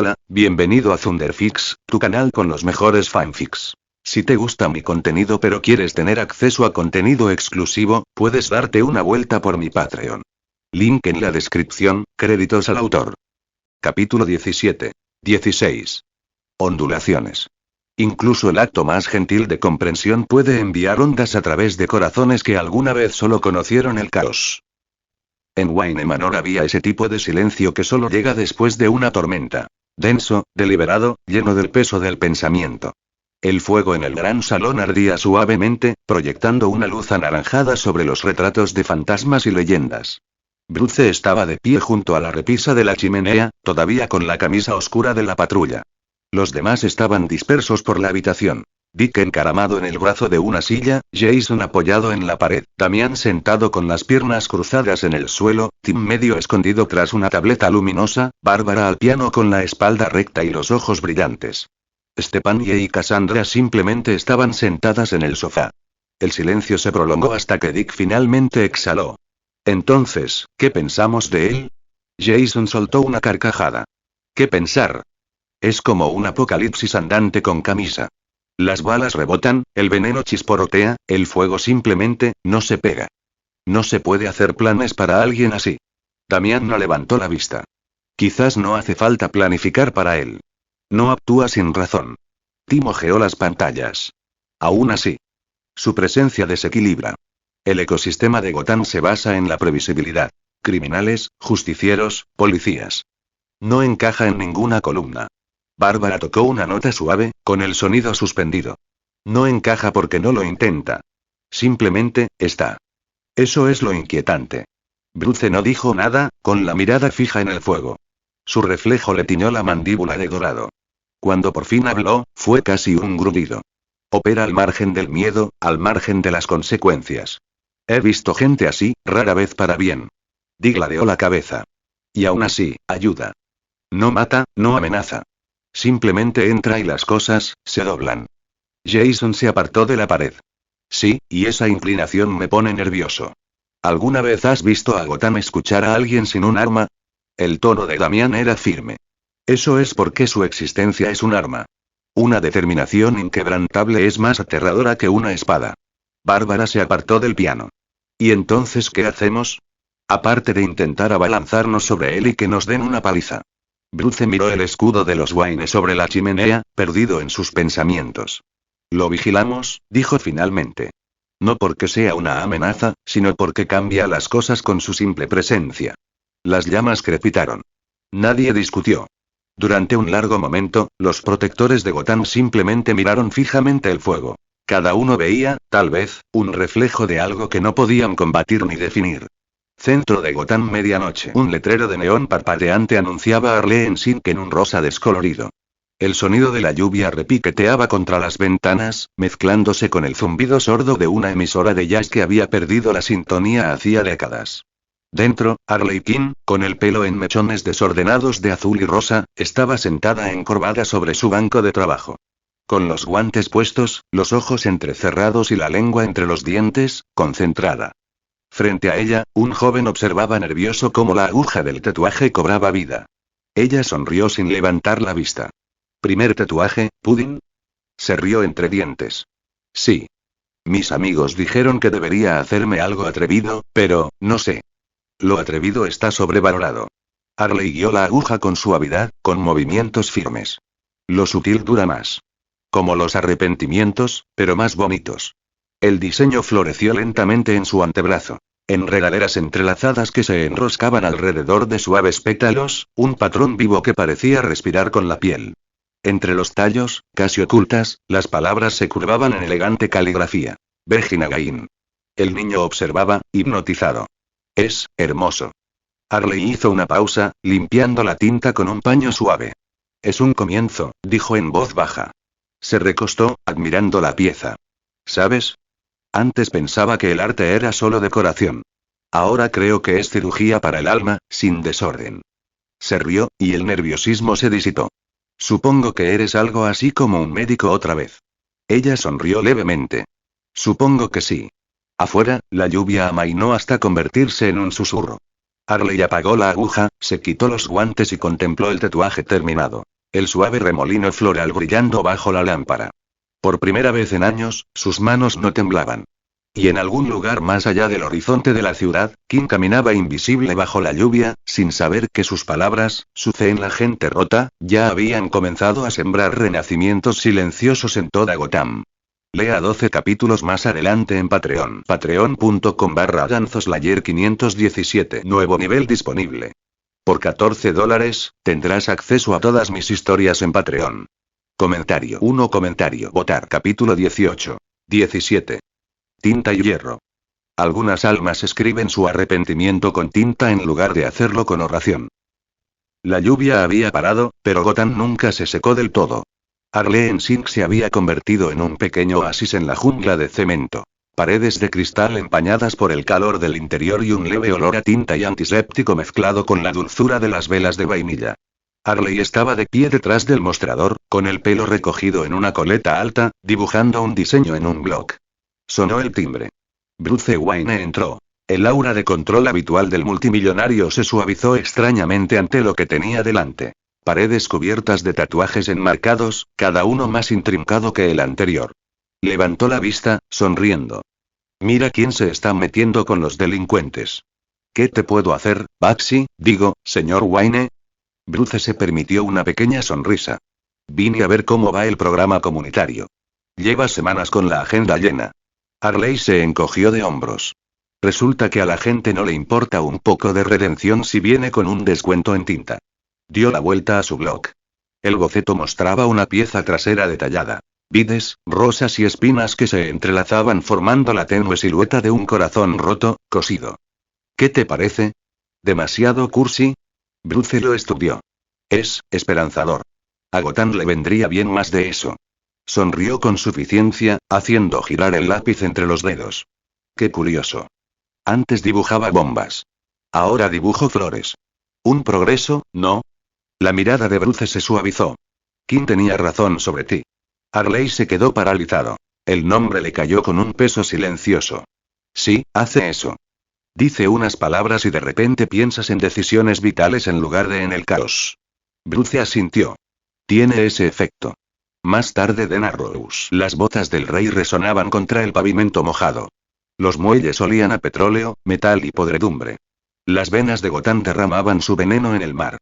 Hola, bienvenido a Thunderfix, tu canal con los mejores fanfics. Si te gusta mi contenido pero quieres tener acceso a contenido exclusivo, puedes darte una vuelta por mi Patreon. Link en la descripción, créditos al autor. Capítulo 17. 16. Ondulaciones. Incluso el acto más gentil de comprensión puede enviar ondas a través de corazones que alguna vez solo conocieron el caos. En Wayne Manor había ese tipo de silencio que solo llega después de una tormenta. Denso, deliberado, lleno del peso del pensamiento. El fuego en el gran salón ardía suavemente, proyectando una luz anaranjada sobre los retratos de fantasmas y leyendas. Bruce estaba de pie junto a la repisa de la chimenea, todavía con la camisa oscura de la patrulla. Los demás estaban dispersos por la habitación. Dick encaramado en el brazo de una silla, Jason apoyado en la pared, Damián sentado con las piernas cruzadas en el suelo, Tim medio escondido tras una tableta luminosa, Bárbara al piano con la espalda recta y los ojos brillantes. Stephanie y Cassandra simplemente estaban sentadas en el sofá. El silencio se prolongó hasta que Dick finalmente exhaló. Entonces, ¿qué pensamos de él? Jason soltó una carcajada. ¿Qué pensar? Es como un apocalipsis andante con camisa. Las balas rebotan, el veneno chisporrotea, el fuego simplemente, no se pega. No se puede hacer planes para alguien así. Damián no levantó la vista. Quizás no hace falta planificar para él. No actúa sin razón. Tim ojeó las pantallas. Aún así. Su presencia desequilibra. El ecosistema de Gotham se basa en la previsibilidad. Criminales, justicieros, policías. No encaja en ninguna columna. Bárbara tocó una nota suave, con el sonido suspendido. No encaja porque no lo intenta. Simplemente, está. Eso es lo inquietante. Bruce no dijo nada, con la mirada fija en el fuego. Su reflejo le tiñó la mandíbula de dorado. Cuando por fin habló, fue casi un grudido. Opera al margen del miedo, al margen de las consecuencias. He visto gente así, rara vez para bien. Dick ladeó la cabeza. Y aún así, ayuda. No mata, no amenaza. Simplemente entra y las cosas se doblan. Jason se apartó de la pared. Sí, y esa inclinación me pone nervioso. ¿Alguna vez has visto a Gotham escuchar a alguien sin un arma? El tono de Damián era firme. Eso es porque su existencia es un arma. Una determinación inquebrantable es más aterradora que una espada. Bárbara se apartó del piano. ¿Y entonces qué hacemos? Aparte de intentar abalanzarnos sobre él y que nos den una paliza. Bruce miró el escudo de los Wayne sobre la chimenea, perdido en sus pensamientos. Lo vigilamos, dijo finalmente. No porque sea una amenaza, sino porque cambia las cosas con su simple presencia. Las llamas crepitaron. Nadie discutió. Durante un largo momento, los protectores de Gotham simplemente miraron fijamente el fuego. Cada uno veía, tal vez, un reflejo de algo que no podían combatir ni definir. Centro de Gotham medianoche. Un letrero de neón parpadeante anunciaba a Arlene Sink en un rosa descolorido. El sonido de la lluvia repiqueteaba contra las ventanas, mezclándose con el zumbido sordo de una emisora de jazz que había perdido la sintonía hacía décadas. Dentro, Arlequín, con el pelo en mechones desordenados de azul y rosa, estaba sentada encorvada sobre su banco de trabajo. Con los guantes puestos, los ojos entrecerrados y la lengua entre los dientes, concentrada. Frente a ella, un joven observaba nervioso cómo la aguja del tatuaje cobraba vida. Ella sonrió sin levantar la vista. ¿Primer tatuaje, Pudding? Se rió entre dientes. Sí. Mis amigos dijeron que debería hacerme algo atrevido, pero, no sé. Lo atrevido está sobrevalorado. Arley guió la aguja con suavidad, con movimientos firmes. Lo sutil dura más. Como los arrepentimientos, pero más bonitos. El diseño floreció lentamente en su antebrazo. Enredaderas entrelazadas que se enroscaban alrededor de suaves pétalos, un patrón vivo que parecía respirar con la piel. Entre los tallos, casi ocultas, las palabras se curvaban en elegante caligrafía. Virginia Gain. El niño observaba, hipnotizado. Es hermoso. Arley hizo una pausa, limpiando la tinta con un paño suave. Es un comienzo, dijo en voz baja. Se recostó, admirando la pieza. ¿Sabes? Antes pensaba que el arte era solo decoración. Ahora creo que es cirugía para el alma, sin desorden. Se rió, y el nerviosismo se disipó. Supongo que eres algo así como un médico otra vez. Ella sonrió levemente. Supongo que sí. Afuera, la lluvia amainó hasta convertirse en un susurro. Arley apagó la aguja, se quitó los guantes y contempló el tatuaje terminado. El suave remolino floral brillando bajo la lámpara. Por primera vez en años, sus manos no temblaban. Y en algún lugar más allá del horizonte de la ciudad, Kim caminaba invisible bajo la lluvia, sin saber que sus palabras, su fe en la gente rota, ya habían comenzado a sembrar renacimientos silenciosos en toda Gotham. Lea 12 capítulos más adelante en Patreon. Patreon.com/AdanzoSlayer 517. Nuevo nivel disponible. Por $14, tendrás acceso a todas mis historias en Patreon. Comentario 1. Comentario. Votar. Capítulo 18. 17. Tinta y hierro. Algunas almas escriben su arrepentimiento con tinta en lugar de hacerlo con oración. La lluvia había parado, pero Gotham nunca se secó del todo. Harlem Sink se había convertido en un pequeño oasis en la jungla de cemento. Paredes de cristal empañadas por el calor del interior y un leve olor a tinta y antiséptico mezclado con la dulzura de las velas de vainilla. Harley estaba de pie detrás del mostrador, con el pelo recogido en una coleta alta, dibujando un diseño en un bloc. Sonó el timbre. Bruce Wayne entró. El aura de control habitual del multimillonario se suavizó extrañamente ante lo que tenía delante. Paredes cubiertas de tatuajes enmarcados, cada uno más intrincado que el anterior. Levantó la vista, sonriendo. Mira quién se está metiendo con los delincuentes. ¿Qué te puedo hacer, Baxi? Digo, señor Wayne. Bruce se permitió una pequeña sonrisa. Vine a ver cómo va el programa comunitario. Lleva semanas con la agenda llena. Harley se encogió de hombros. Resulta que a la gente no le importa un poco de redención si viene con un descuento en tinta. Dio la vuelta a su blog. El boceto mostraba una pieza trasera detallada. Vides, rosas y espinas que se entrelazaban formando la tenue silueta de un corazón roto, cosido. ¿Qué te parece? ¿Demasiado cursi? Bruce lo estudió. Es esperanzador. A Gotham le vendría bien más de eso. Sonrió con suficiencia, haciendo girar el lápiz entre los dedos. Qué curioso. Antes dibujaba bombas. Ahora dibujo flores. Un progreso, ¿no? La mirada de Bruce se suavizó. Kim tenía razón sobre ti. Harley se quedó paralizado. El nombre le cayó con un peso silencioso. Sí, hace eso. Dice unas palabras y de repente piensas en decisiones vitales en lugar de en el caos. Bruce asintió. Tiene ese efecto. Más tarde de Narrows, las botas del rey resonaban contra el pavimento mojado. Los muelles olían a petróleo, metal y podredumbre. Las venas de Gotham derramaban su veneno en el mar.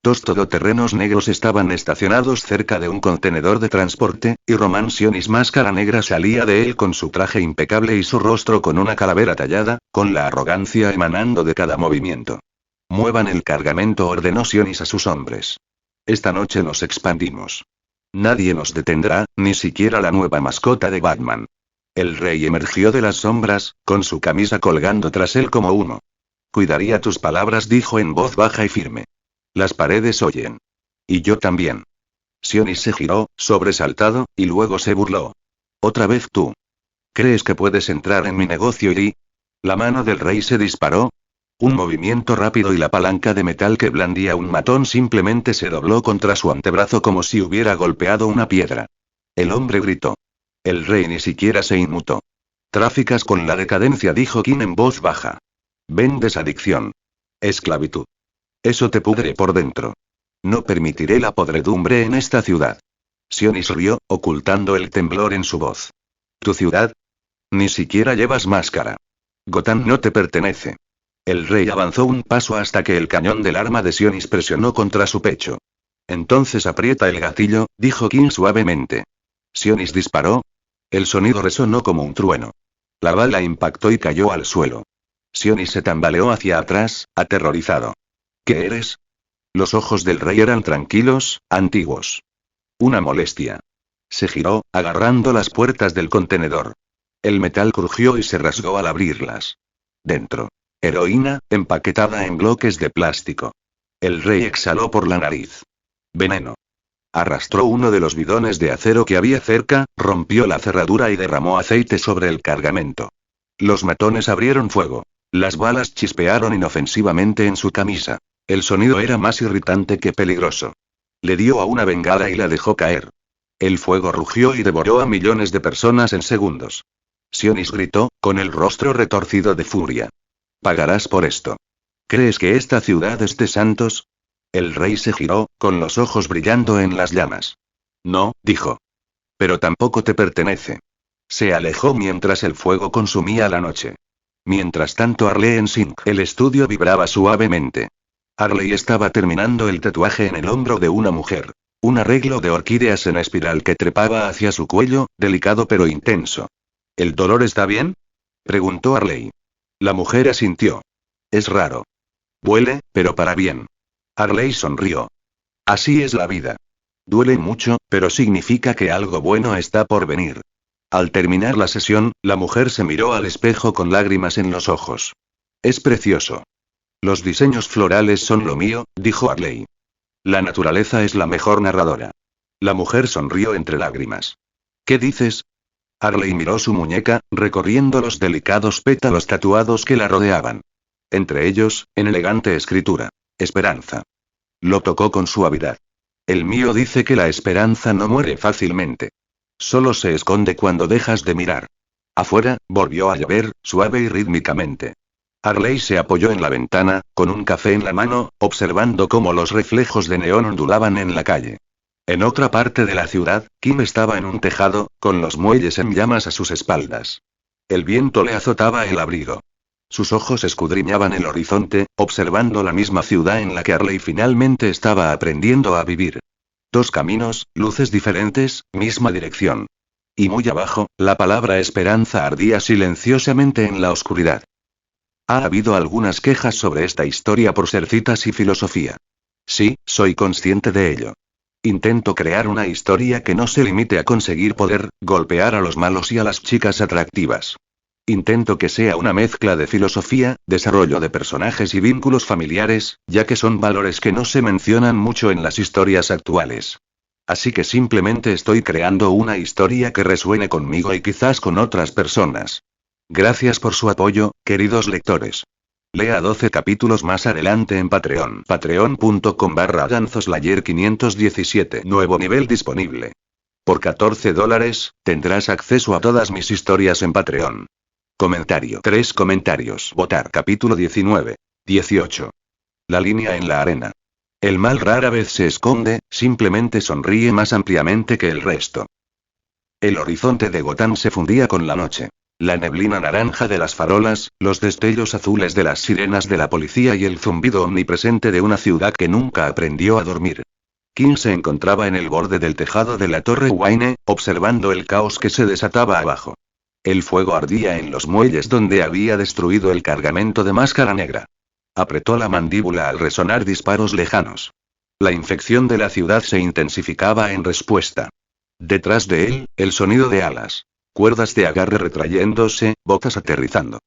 Dos todoterrenos negros estaban estacionados cerca de un contenedor de transporte, y Roman Sionis Máscara Negra salía de él con su traje impecable y su rostro con una calavera tallada, con la arrogancia emanando de cada movimiento. Muevan el cargamento, ordenó Sionis a sus hombres. Esta noche nos expandimos. Nadie nos detendrá, ni siquiera la nueva mascota de Batman. El rey emergió de las sombras, con su camisa colgando tras él como humo. Cuidaría tus palabras, dijo en voz baja y firme. Las paredes oyen. Y yo también. Sionis se giró, sobresaltado, y luego se burló. Otra vez tú. ¿Crees que puedes entrar en mi negocio y...? La mano del rey se disparó. Un movimiento rápido y la palanca de metal que blandía un matón simplemente se dobló contra su antebrazo como si hubiera golpeado una piedra. El hombre gritó. El rey ni siquiera se inmutó. Tráficas con la decadencia, dijo Kim en voz baja. Vendes adicción. Esclavitud. Eso te pudre por dentro. No permitiré la podredumbre en esta ciudad. Sionis rió, ocultando el temblor en su voz. ¿Tu ciudad? Ni siquiera llevas máscara. Gotham no te pertenece. El rey avanzó un paso hasta que el cañón del arma de Sionis presionó contra su pecho. Entonces aprieta el gatillo, dijo Kim suavemente. Sionis disparó. El sonido resonó como un trueno. La bala impactó y cayó al suelo. Sionis se tambaleó hacia atrás, aterrorizado. ¿Qué eres? Los ojos del rey eran tranquilos, antiguos. Una molestia. Se giró, agarrando las puertas del contenedor. El metal crujió y se rasgó al abrirlas. Dentro. Heroína, empaquetada en bloques de plástico. El rey exhaló por la nariz. Veneno. Arrastró uno de los bidones de acero que había cerca, rompió la cerradura y derramó aceite sobre el cargamento. Los matones abrieron fuego. Las balas chispearon inofensivamente en su camisa. El sonido era más irritante que peligroso. Le dio a una bengala y la dejó caer. El fuego rugió y devoró a millones de personas en segundos. Sionis gritó, con el rostro retorcido de furia. Pagarás por esto. ¿Crees que esta ciudad es de santos? El rey se giró, con los ojos brillando en las llamas. No, dijo. Pero tampoco te pertenece. Se alejó mientras el fuego consumía la noche. Mientras tanto en Sync, el estudio vibraba suavemente. Arley estaba terminando el tatuaje en el hombro de una mujer. Un arreglo de orquídeas en espiral que trepaba hacia su cuello, delicado pero intenso. ¿El dolor está bien? Preguntó Arley. La mujer asintió. Es raro. Duele, pero para bien. Arley sonrió. Así es la vida. Duele mucho, pero significa que algo bueno está por venir. Al terminar la sesión, la mujer se miró al espejo con lágrimas en los ojos. Es precioso. Los diseños florales son lo mío, dijo Arley. La naturaleza es la mejor narradora. La mujer sonrió entre lágrimas. ¿Qué dices? Arley miró su muñeca, recorriendo los delicados pétalos tatuados que la rodeaban. Entre ellos, en elegante escritura. Esperanza. Lo tocó con suavidad. El mío dice que la esperanza no muere fácilmente. Solo se esconde cuando dejas de mirar. Afuera, volvió a llover, suave y rítmicamente. Arley se apoyó en la ventana, con un café en la mano, observando cómo los reflejos de neón ondulaban en la calle. En otra parte de la ciudad, Kim estaba en un tejado, con los muelles en llamas a sus espaldas. El viento le azotaba el abrigo. Sus ojos escudriñaban el horizonte, observando la misma ciudad en la que Arley finalmente estaba aprendiendo a vivir. Dos caminos, luces diferentes, misma dirección. Y muy abajo, la palabra esperanza ardía silenciosamente en la oscuridad. Ha habido algunas quejas sobre esta historia por ser citas y filosofía. Sí, soy consciente de ello. Intento crear una historia que no se limite a conseguir poder, golpear a los malos y a las chicas atractivas. Intento que sea una mezcla de filosofía, desarrollo de personajes y vínculos familiares, ya que son valores que no se mencionan mucho en las historias actuales. Así que simplemente estoy creando una historia que resuene conmigo y quizás con otras personas. Gracias por su apoyo, queridos lectores. Lea 12 capítulos más adelante en Patreon. Patreon.com/AnzosLayer517. Nuevo nivel disponible. Por $14, tendrás acceso a todas mis historias en Patreon. Comentario. 3 comentarios. Votar. Capítulo 19. 18. La línea en la arena. El mal rara vez se esconde, simplemente sonríe más ampliamente que el resto. El horizonte de Gotham se fundía con la noche. La neblina naranja de las farolas, los destellos azules de las sirenas de la policía y el zumbido omnipresente de una ciudad que nunca aprendió a dormir. Kim se encontraba en el borde del tejado de la Torre Wayne, observando el caos que se desataba abajo. El fuego ardía en los muelles donde había destruido el cargamento de Máscara Negra. Apretó la mandíbula al resonar disparos lejanos. La infección de la ciudad se intensificaba en respuesta. Detrás de él, el sonido de alas. Cuerdas de agarre retrayéndose, botas aterrizando.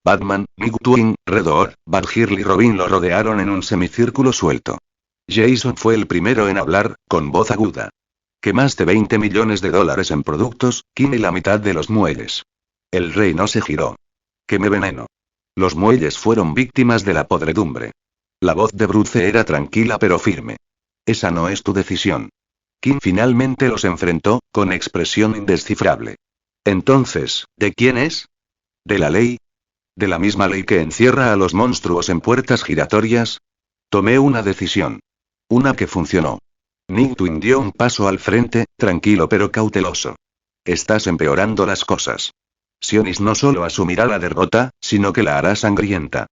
Batman, Nightwing, Red Hood, Batgirl y Robin lo rodearon en un semicírculo suelto. Jason fue el primero en hablar, con voz aguda. Que más de $20 millones en productos, Kim y la mitad de los muelles. El rey no se giró. Queme veneno. Los muelles fueron víctimas de la podredumbre. La voz de Bruce era tranquila pero firme. Esa no es tu decisión. Kim finalmente los enfrentó, con expresión indescifrable. Entonces, ¿de quién es? ¿De la ley? ¿De la misma ley que encierra a los monstruos en puertas giratorias? Tomé una decisión. Una que funcionó. Nightwing dio un paso al frente, tranquilo pero cauteloso. Estás empeorando las cosas. Sionis no solo asumirá la derrota, sino que la hará sangrienta.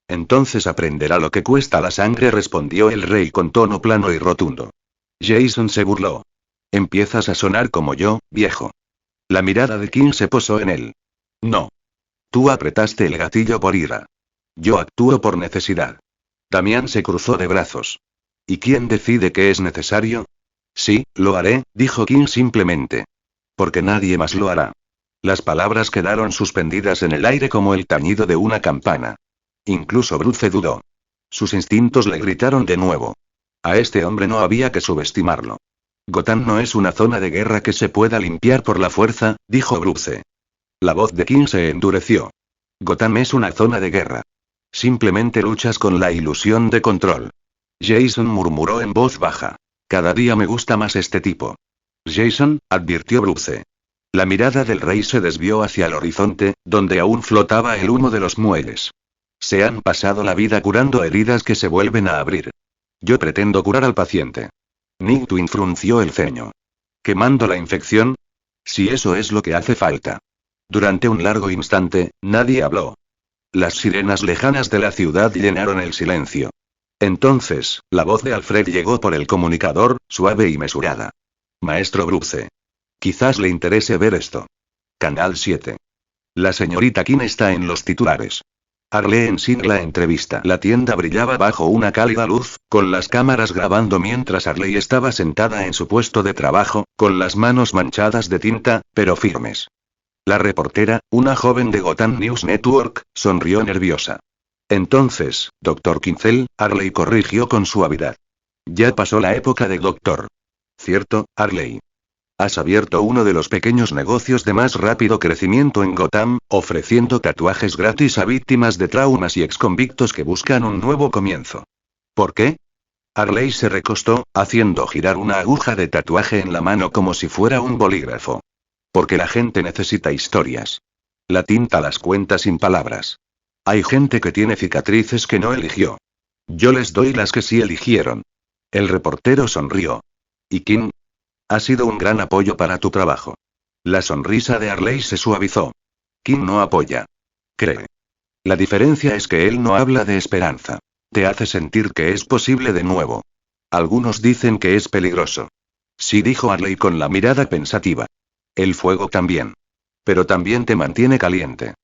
Entonces aprenderá lo que cuesta la sangre, respondió el rey con tono plano y rotundo. Jason se burló. Empiezas a sonar como yo, viejo. La mirada de Kim se posó en él. No. Tú apretaste el gatillo por ira. Yo actúo por necesidad. Damián se cruzó de brazos. ¿Y quién decide qué es necesario? Sí, lo haré, dijo Kim simplemente. Porque nadie más lo hará. Las palabras quedaron suspendidas en el aire como el tañido de una campana. Incluso Bruce dudó. Sus instintos le gritaron de nuevo. A este hombre no había que subestimarlo. Gotham no es una zona de guerra que se pueda limpiar por la fuerza, dijo Bruce. La voz de Kim se endureció. Gotham es una zona de guerra. Simplemente luchas con la ilusión de control. Jason murmuró en voz baja. Cada día me gusta más este tipo. Jason, advirtió Bruce. La mirada del rey se desvió hacia el horizonte, donde aún flotaba el humo de los muelles. Se han pasado la vida curando heridas que se vuelven a abrir. Yo pretendo curar al paciente. Nick Twin frunció el ceño. ¿Quemando la infección? Si eso es lo que hace falta. Durante un largo instante, nadie habló. Las sirenas lejanas de la ciudad llenaron el silencio. Entonces, la voz de Alfred llegó por el comunicador, suave y mesurada. Maestro Bruce. Quizás le interese ver esto. Canal 7. La señorita King está en los titulares. Arlene sin la entrevista. La tienda brillaba bajo una cálida luz, con las cámaras grabando mientras Arley estaba sentada en su puesto de trabajo, con las manos manchadas de tinta, pero firmes. La reportera, una joven de Gotham News Network, sonrió nerviosa. Entonces, Dr. Kinsell, Arley corrigió con suavidad. Ya pasó la época de doctor. ¿Cierto, Arley? Has abierto uno de los pequeños negocios de más rápido crecimiento en Gotham, ofreciendo tatuajes gratis a víctimas de traumas y exconvictos que buscan un nuevo comienzo. ¿Por qué? Arley se recostó, haciendo girar una aguja de tatuaje en la mano como si fuera un bolígrafo. Porque la gente necesita historias. La tinta las cuenta sin palabras. Hay gente que tiene cicatrices que no eligió. Yo les doy las que sí eligieron. El reportero sonrió. ¿Y King? Ha sido un gran apoyo para tu trabajo. La sonrisa de Arley se suavizó. King no apoya. Cree. La diferencia es que él no habla de esperanza. Te hace sentir que es posible de nuevo. Algunos dicen que es peligroso. Sí, dijo Arley con la mirada pensativa. El fuego también. Pero también te mantiene caliente.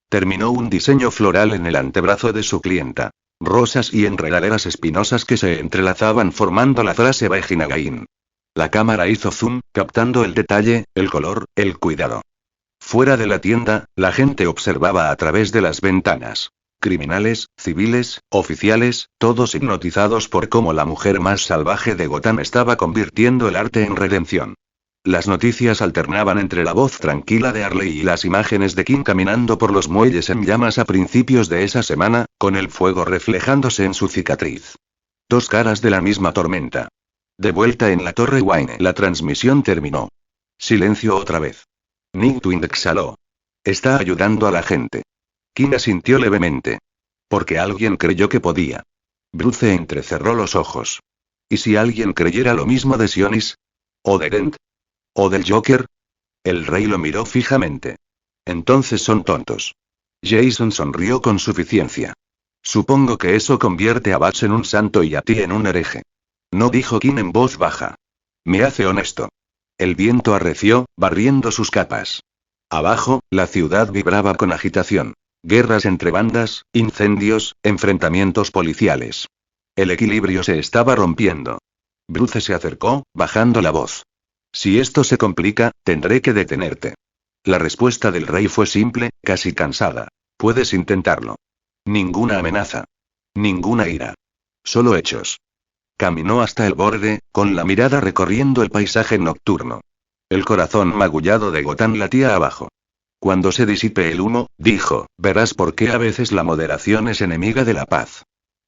Terminó un diseño floral en el antebrazo de su clienta. Rosas y enredaderas espinosas que se entrelazaban formando la frase Vagina Gain. La cámara hizo zoom, captando el detalle, el color, el cuidado. Fuera de la tienda, la gente observaba a través de las ventanas. Criminales, civiles, oficiales, todos hipnotizados por cómo la mujer más salvaje de Gotham estaba convirtiendo el arte en redención. Las noticias alternaban entre la voz tranquila de Arley y las imágenes de King caminando por los muelles en llamas a principios de esa semana, con el fuego reflejándose en su cicatriz. Dos caras de la misma tormenta. De vuelta en la Torre Wayne, la transmisión terminó. Silencio otra vez. Nick Twin exhaló. Está ayudando a la gente. King asintió levemente. Porque alguien creyó que podía. Bruce entrecerró los ojos. ¿Y si alguien creyera lo mismo de Sionis? ¿O de Dent? ¿O del Joker? El rey lo miró fijamente. Entonces son tontos. Jason sonrió con suficiencia. Supongo que eso convierte a Bats en un santo y a ti en un hereje. No, dijo King en voz baja. Me hace honesto. El viento arreció, barriendo sus capas. Abajo, la ciudad vibraba con agitación. Guerras entre bandas, incendios, enfrentamientos policiales. El equilibrio se estaba rompiendo. Bruce se acercó, bajando la voz. Si esto se complica, tendré que detenerte. La respuesta del rey fue simple, casi cansada. Puedes intentarlo. Ninguna amenaza. Ninguna ira. Solo hechos. Caminó hasta el borde, con la mirada recorriendo el paisaje nocturno. El corazón magullado de Gotham latía abajo. Cuando se disipe el humo, dijo, verás por qué a veces la moderación es enemiga de la paz.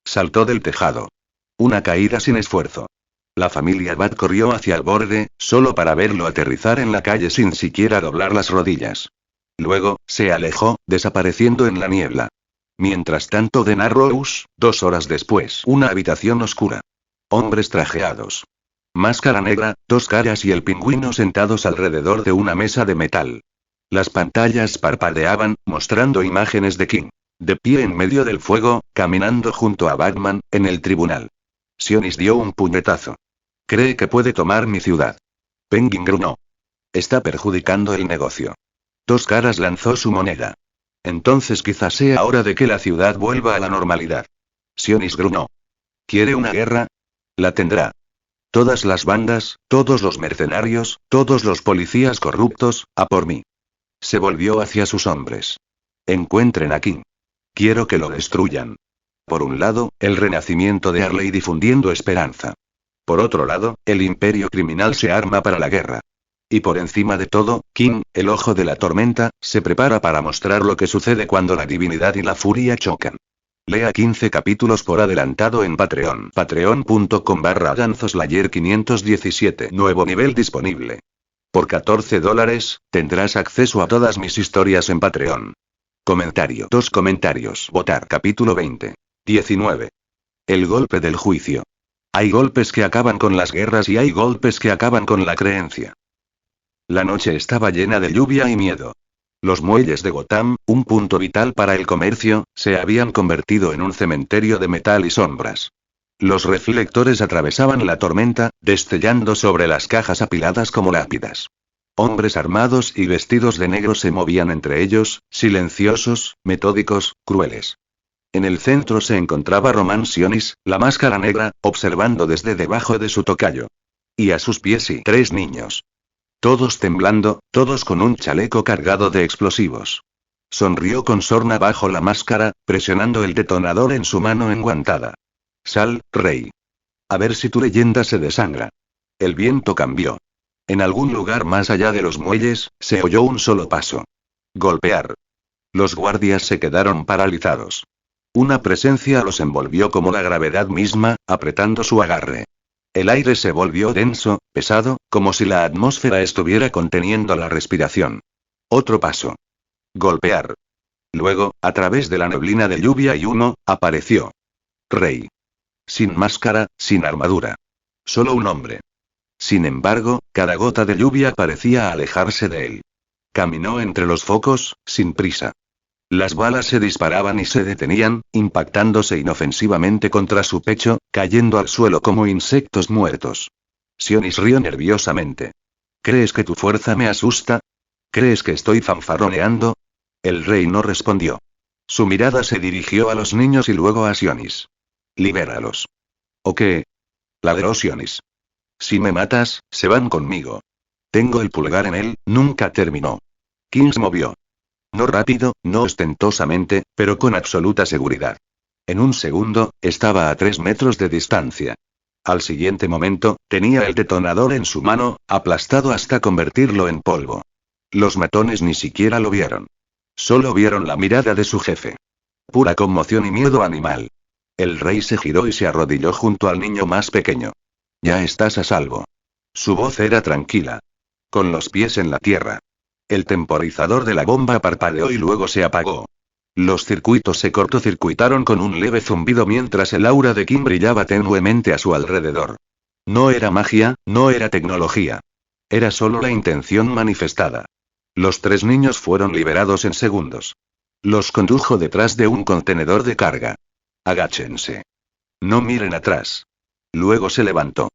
Saltó del tejado. Una caída sin esfuerzo. La familia Bat corrió hacia el borde, solo para verlo aterrizar en la calle sin siquiera doblar las rodillas. Luego, se alejó, desapareciendo en la niebla. Mientras tanto, de Narrows, 2 horas después, una habitación oscura. Hombres trajeados. Máscara negra, 2 caras y el pingüino sentados alrededor de una mesa de metal. Las pantallas parpadeaban, mostrando imágenes de King. De pie en medio del fuego, caminando junto a Batman, en el tribunal. Sionis dio un puñetazo. Cree que puede tomar mi ciudad. Penguin gruñó. Está perjudicando el negocio. 2 caras lanzó su moneda. Entonces quizás sea hora de que la ciudad vuelva a la normalidad. Sionis gruñó. ¿Quiere una guerra? La tendrá. Todas las bandas, todos los mercenarios, todos los policías corruptos, a por mí. Se volvió hacia sus hombres. Encuentren a King. Quiero que lo destruyan. Por un lado, el renacimiento de Arley difundiendo esperanza. Por otro lado, el imperio criminal se arma para la guerra. Y por encima de todo, King, el ojo de la tormenta, se prepara para mostrar lo que sucede cuando la divinidad y la furia chocan. Lea 15 capítulos por adelantado en Patreon. Patreon.com/AdanzoSlayer517. Nuevo nivel disponible. Por $14, tendrás acceso a todas mis historias en Patreon. Comentario. 2 comentarios. Votar. Capítulo 20. 19. El golpe del juicio. Hay golpes que acaban con las guerras y hay golpes que acaban con la creencia. La noche estaba llena de lluvia y miedo. Los muelles de Gotham, un punto vital para el comercio, se habían convertido en un cementerio de metal y sombras. Los reflectores atravesaban la tormenta, destellando sobre las cajas apiladas como lápidas. Hombres armados y vestidos de negro se movían entre ellos, silenciosos, metódicos, crueles. En el centro se encontraba Roman Sionis, la máscara negra, observando desde debajo de su tocayo. Y a sus pies y 3 niños. Todos temblando, todos con un chaleco cargado de explosivos. Sonrió con sorna bajo la máscara, presionando el detonador en su mano enguantada. Sal, Rey. A ver si tu leyenda se desangra. El viento cambió. En algún lugar más allá de los muelles, se oyó un solo paso. Golpear. Los guardias se quedaron paralizados. Una presencia los envolvió como la gravedad misma, apretando su agarre. El aire se volvió denso, pesado, como si la atmósfera estuviera conteniendo la respiración. Otro paso. Golpear. Luego, a través de la neblina de lluvia y humo, apareció. Rey. Sin máscara, sin armadura. Solo un hombre. Sin embargo, cada gota de lluvia parecía alejarse de él. Caminó entre los focos, sin prisa. Las balas se disparaban y se detenían, impactándose inofensivamente contra su pecho, cayendo al suelo como insectos muertos. Sionis rió nerviosamente. ¿Crees que tu fuerza me asusta? ¿Crees que estoy fanfarroneando? El rey no respondió. Su mirada se dirigió a los niños y luego a Sionis. Libéralos. ¿O qué? Ladró Sionis. Si me matas, se van conmigo. Tengo el pulgar en él, nunca terminó. King se movió. No rápido, no ostentosamente, pero con absoluta seguridad. En un segundo, estaba a 3 metros de distancia. Al siguiente momento, tenía el detonador en su mano, aplastado hasta convertirlo en polvo. Los matones ni siquiera lo vieron. Solo vieron la mirada de su jefe. Pura conmoción y miedo animal. El rey se giró y se arrodilló junto al niño más pequeño. Ya estás a salvo. Su voz era tranquila. Con los pies en la tierra. El temporizador de la bomba parpadeó y luego se apagó. Los circuitos se cortocircuitaron con un leve zumbido mientras el aura de Kim brillaba tenuemente a su alrededor. No era magia, no era tecnología. Era solo la intención manifestada. Los 3 niños fueron liberados en segundos. Los condujo detrás de un contenedor de carga. Agáchense. No miren atrás. Luego se levantó.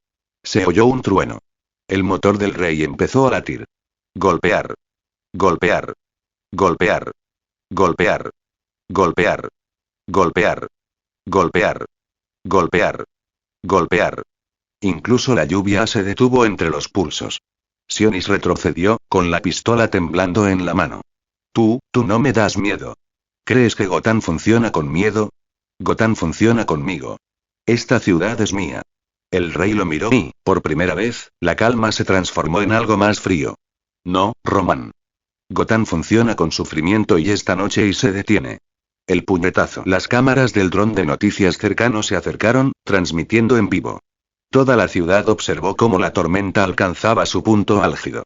Se oyó un trueno. El motor del rey empezó a latir. Golpear. Golpear. Golpear. Golpear. Golpear. Golpear. Golpear. Golpear. Golpear. Incluso la lluvia se detuvo entre los pulsos. Sionis retrocedió, con la pistola temblando en la mano. Tú no me das miedo. ¿Crees que Gotham funciona con miedo? Gotham funciona conmigo. Esta ciudad es mía. El rey lo miró y, por primera vez, la calma se transformó en algo más frío. No, Roman. Gotham funciona con sufrimiento y esta noche y se detiene. El puñetazo. Las cámaras del dron de noticias cercano se acercaron, transmitiendo en vivo. Toda la ciudad observó cómo la tormenta alcanzaba su punto álgido.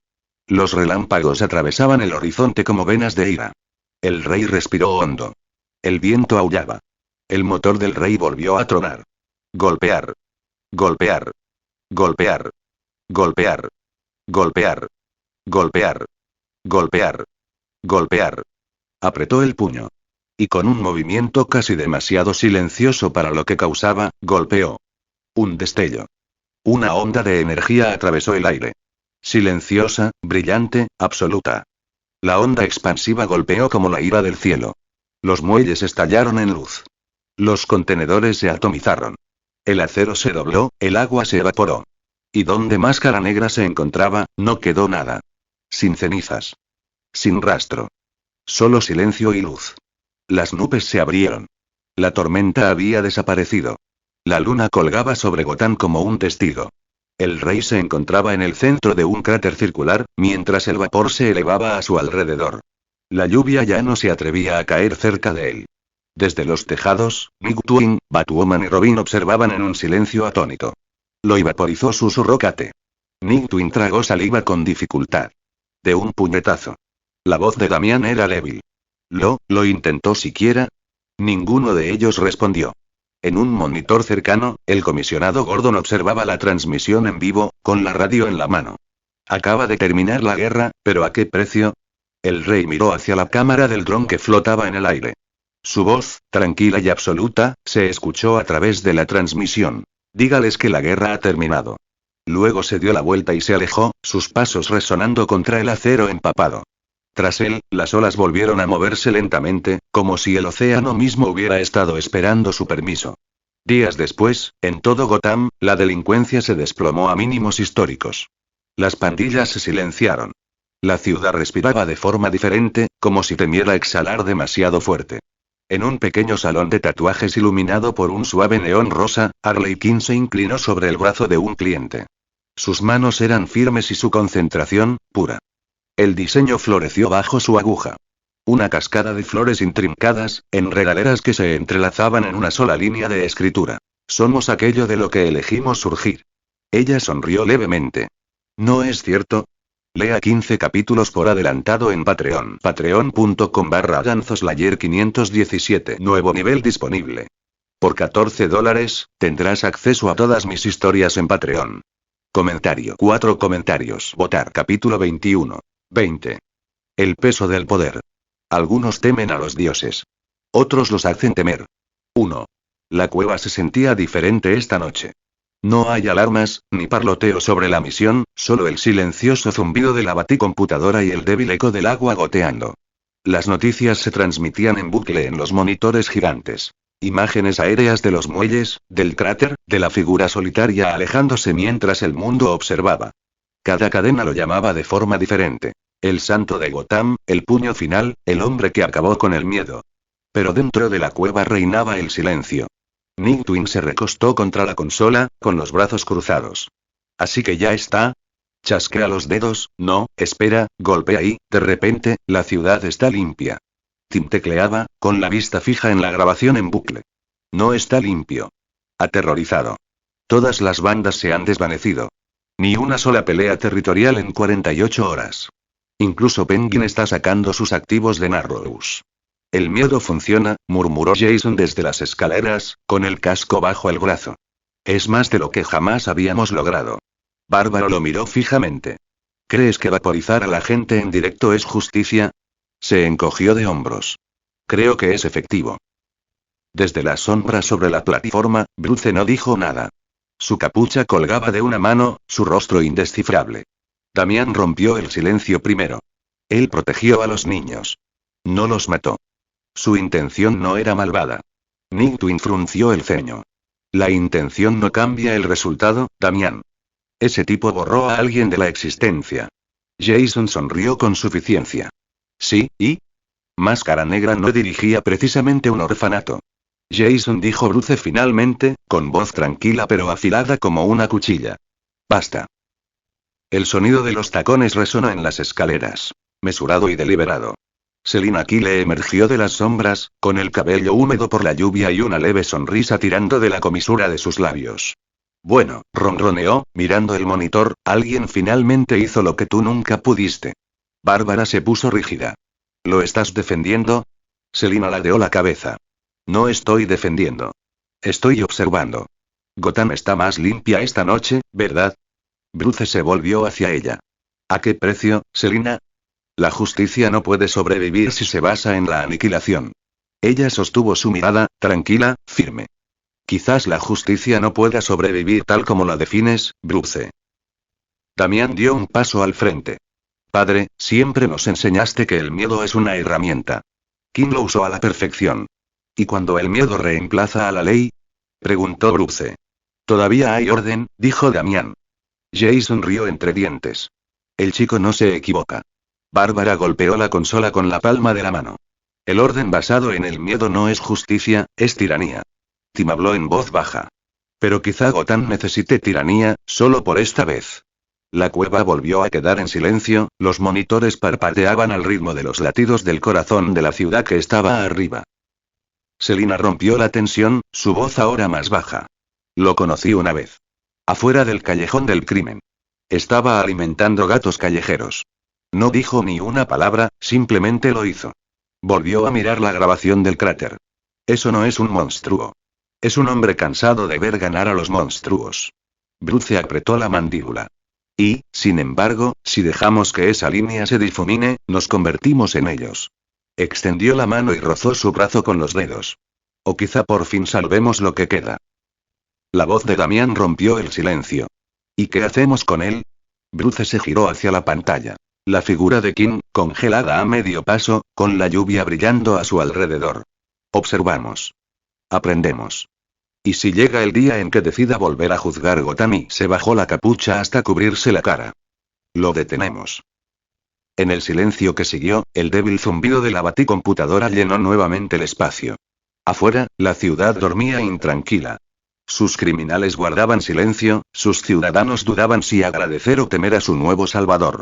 Los relámpagos atravesaban el horizonte como venas de ira. El rey respiró hondo. El viento aullaba. El motor del rey volvió a tronar. Golpear. Golpear. Golpear. Golpear. Golpear. Golpear. Golpear. Golpear. Apretó el puño. Y con un movimiento casi demasiado silencioso para lo que causaba, golpeó. Un destello. Una onda de energía atravesó el aire. Silenciosa, brillante, absoluta. La onda expansiva golpeó como la ira del cielo. Los muelles estallaron en luz. Los contenedores se atomizaron. El acero se dobló, el agua se evaporó. Y donde Máscara Negra se encontraba, no quedó nada. Sin cenizas. Sin rastro. Solo silencio y luz. Las nubes se abrieron. La tormenta había desaparecido. La luna colgaba sobre Gotham como un testigo. El rey se encontraba en el centro de un cráter circular, mientras el vapor se elevaba a su alrededor. La lluvia ya no se atrevía a caer cerca de él. Desde los tejados, Nightwing, Batwoman y Robin observaban en un silencio atónito. Lo vaporizó, susurró Kate. Nightwing tragó saliva con dificultad. De un puñetazo. La voz de Damián era débil. ¿Lo intentó siquiera? Ninguno de ellos respondió. En un monitor cercano, el comisionado Gordon observaba la transmisión en vivo, con la radio en la mano. Acaba de terminar la guerra, pero ¿a qué precio? El rey miró hacia la cámara del dron que flotaba en el aire. Su voz, tranquila y absoluta, se escuchó a través de la transmisión. Dígales que la guerra ha terminado. Luego se dio la vuelta y se alejó, sus pasos resonando contra el acero empapado. Tras él, las olas volvieron a moverse lentamente, como si el océano mismo hubiera estado esperando su permiso. Días después, en todo Gotham, la delincuencia se desplomó a mínimos históricos. Las pandillas se silenciaron. La ciudad respiraba de forma diferente, como si temiera exhalar demasiado fuerte. En un pequeño salón de tatuajes iluminado por un suave neón rosa, Harley Quinn se inclinó sobre el brazo de un cliente. Sus manos eran firmes y su concentración, pura. El diseño floreció bajo su aguja. Una cascada de flores intrincadas, enredaderas que se entrelazaban en una sola línea de escritura. Somos aquello de lo que elegimos surgir. Ella sonrió levemente. ¿No es cierto? Lea 15 capítulos por adelantado en Patreon. Patreon.com/AnzoSlayer517. Nuevo nivel disponible. Por $14, tendrás acceso a todas mis historias en Patreon. Comentario. 4 comentarios. Votar. Capítulo 21. 20. El peso del poder. Algunos temen a los dioses. Otros los hacen temer. 1. La cueva se sentía diferente esta noche. No hay alarmas, ni parloteo sobre la misión, solo el silencioso zumbido de la baticomputadora y el débil eco del agua goteando. Las noticias se transmitían en bucle en los monitores gigantes. Imágenes aéreas de los muelles, del cráter, de la figura solitaria alejándose mientras el mundo observaba. Cada cadena lo llamaba de forma diferente. El santo de Gotham, el puño final, el hombre que acabó con el miedo. Pero dentro de la cueva reinaba el silencio. Nightwing se recostó contra la consola, con los brazos cruzados. ¿Así que ya está? Chasquea los dedos. No, espera, golpea y, de repente, la ciudad está limpia. Tim tecleaba, con la vista fija en la grabación en bucle. No está limpio. Aterrorizado. Todas las bandas se han desvanecido. Ni una sola pelea territorial en 48 horas. Incluso Penguin está sacando sus activos de Narrows. El miedo funciona, murmuró Jason desde las escaleras, con el casco bajo el brazo. Es más de lo que jamás habíamos logrado. Bárbaro lo miró fijamente. ¿Crees que vaporizar a la gente en directo es justicia? Se encogió de hombros. Creo que es efectivo. Desde la sombra sobre la plataforma, Bruce no dijo nada. Su capucha colgaba de una mano, su rostro indescifrable. Damián rompió el silencio primero. Él protegió a los niños. No los mató. Su intención no era malvada. Nightwing frunció el ceño. La intención no cambia el resultado, Damián. Ese tipo borró a alguien de la existencia. Jason sonrió con suficiencia. Sí, ¿y? Máscara Negra no dirigía precisamente un orfanato. Jason dijo Bruce finalmente, con voz tranquila pero afilada como una cuchilla. Basta. El sonido de los tacones resonó en las escaleras. Mesurado y deliberado. Selina Kyle emergió de las sombras, con el cabello húmedo por la lluvia y una leve sonrisa tirando de la comisura de sus labios. Bueno, ronroneó, mirando el monitor, alguien finalmente hizo lo que tú nunca pudiste. Bárbara se puso rígida. ¿Lo estás defendiendo? Selina ladeó la cabeza. No estoy defendiendo. Estoy observando. Gotham está más limpia esta noche, ¿verdad? Bruce se volvió hacia ella. ¿A qué precio, Selina? La justicia no puede sobrevivir si se basa en la aniquilación. Ella sostuvo su mirada, tranquila, firme. Quizás la justicia no pueda sobrevivir tal como la defines, Bruce. Damián dio un paso al frente. Padre, siempre nos enseñaste que el miedo es una herramienta. King lo usó a la perfección. ¿Y cuando el miedo reemplaza a la ley? Preguntó Bruce. Todavía hay orden, dijo Damián. Jason rió entre dientes. El chico no se equivoca. Bárbara golpeó la consola con la palma de la mano. El orden basado en el miedo no es justicia, es tiranía. Tim habló en voz baja. Pero quizá Gotham necesite tiranía, solo por esta vez. La cueva volvió a quedar en silencio, los monitores parpadeaban al ritmo de los latidos del corazón de la ciudad que estaba arriba. Selina rompió la tensión, su voz ahora más baja. Lo conocí una vez. Afuera del callejón del crimen. Estaba alimentando gatos callejeros. No dijo ni una palabra, simplemente lo hizo. Volvió a mirar la grabación del cráter. Eso no es un monstruo. Es un hombre cansado de ver ganar a los monstruos. Bruce apretó la mandíbula. Y, sin embargo, si dejamos que esa línea se difumine, nos convertimos en ellos. Extendió la mano y rozó su brazo con los dedos. O quizá por fin salvemos lo que queda. La voz de Damián rompió el silencio. ¿Y qué hacemos con él? Bruce se giró hacia la pantalla. La figura de Kim, congelada a medio paso, con la lluvia brillando a su alrededor. Observamos. Aprendemos. ¿Y si llega el día en que decida volver a juzgar Gotham? Y se bajó la capucha hasta cubrirse la cara. Lo detenemos. En el silencio que siguió, el débil zumbido de la baticomputadora llenó nuevamente el espacio. Afuera, la ciudad dormía intranquila. Sus criminales guardaban silencio, sus ciudadanos dudaban si agradecer o temer a su nuevo salvador.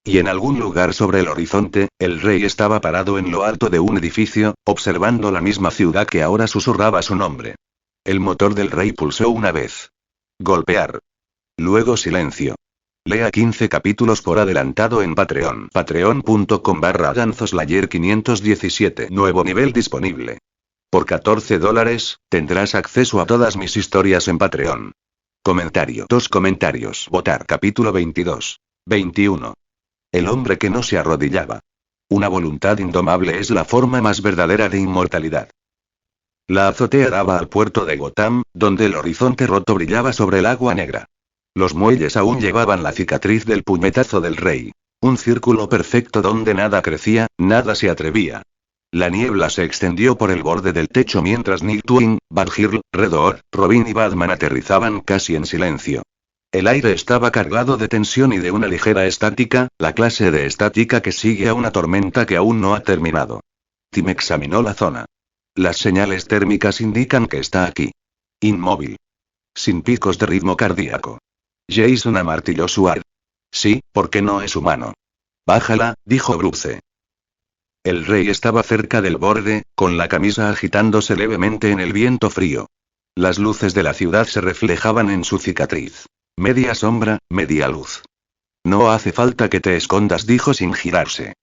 Y en algún lugar sobre el horizonte, el rey estaba parado en lo alto de un edificio, observando la misma ciudad que ahora susurraba su nombre. El motor del rey pulsó una vez. Golpear. Luego silencio. Lea 15 capítulos por adelantado en Patreon. Patreon.com/AdanzoSlayer 517. Nuevo nivel disponible. Por $14, tendrás acceso a todas mis historias en Patreon. Comentario. 2 comentarios. Votar. Capítulo 22. 21. El hombre que no se arrodillaba. Una voluntad indomable es la forma más verdadera de inmortalidad. La azotea daba al puerto de Gotham, donde el horizonte roto brillaba sobre el agua negra. Los muelles aún llevaban la cicatriz del puñetazo del rey. Un círculo perfecto donde nada crecía, nada se atrevía. La niebla se extendió por el borde del techo mientras Nightwing, Batgirl, Redor, Robin y Batman aterrizaban casi en silencio. El aire estaba cargado de tensión y de una ligera estática, la clase de estática que sigue a una tormenta que aún no ha terminado. Tim examinó la zona. Las señales térmicas indican que está aquí. Inmóvil. Sin picos de ritmo cardíaco. Jason amartilló su ar. Sí, porque no es humano. Bájala, dijo Bruce. El rey estaba cerca del borde, con la camisa agitándose levemente en el viento frío. Las luces de la ciudad se reflejaban en su cicatriz. Media sombra, media luz. No hace falta que te escondas, dijo sin girarse.